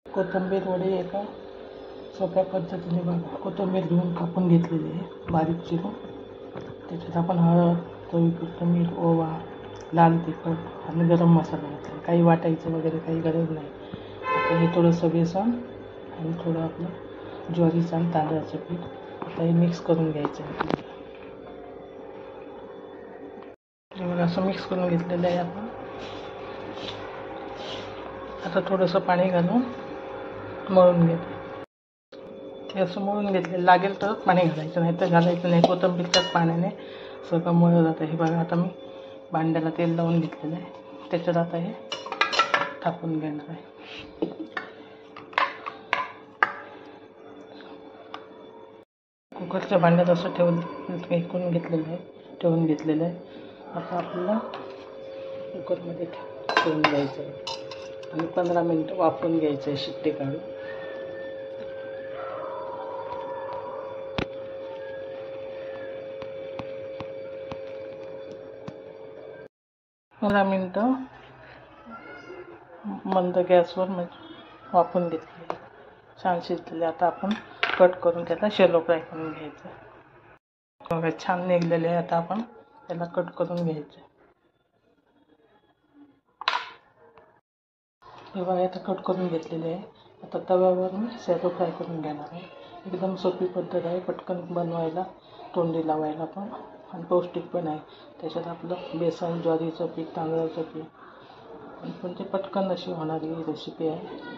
कोथिंबीर वडी एका सोप्या पद्धतीने बघा. कोथिंबीर घेऊन कापून घेतलेली आहे बारीक चिरून. त्याच्यात आपण हळद, चवीपुरतं मीठ, ओवा, लाल तिखट आणि गरम मसाला घातला. काही वाटायचं वगैरे काही गरज नाही. आता हे थोडंसं बेसन आणि थोडं आपलं ज्वारीचं आणि तांदळाचं पीठ आता हे मिक्स करून घ्यायचं आहे. मग असं मिक्स करून घेतलेलं आहे आपण. आता थोडंसं पाणी घालून मळून घेतो. ते असं मळून घेतलेलं लागेल तर पाणी घालायचं, नाही तर घालायचं नाही. कोथिंबीरच्याच पाण्याने सगळं मळलं जातं. हे बघा, आता मी भांड्याला तेल लावून घेतलेलं आहे. त्याच्यात आता हे टाकून घेणार आहे. कुकरच्या भांड्यात असं ठेवून घेतलेलं आहे. आता आपल्याला कुकरमध्ये ठेवून घ्यायचं आहे आणि 15 मिनटं वाफवून घ्यायचं आहे शिट्टे काढून. मिनटं मंद गॅसवर वाफवून घेतले, छान शिजलेले. आता आपण कट करून त्याला शॅलो फ्राय करून घ्यायचं. छान निघलेले आहे. आता आपण त्याला कट करून घ्यायचं. हे बघा, आता कट करून घेतलेले आहे. आता तव्यावर मी शॅलो फ्राय करून घेणार आहे. एकदम सोपी पद्धत आहे, पटकन बनवायला, तोंडी लावायला पण आणि पौष्टिक पण आहे. त्याच्यात आपलं बेसन, ज्वारीचं पीठ, तांदळाचं पीठ, पण ते पटकन अशी होणारी रेसिपी आहे.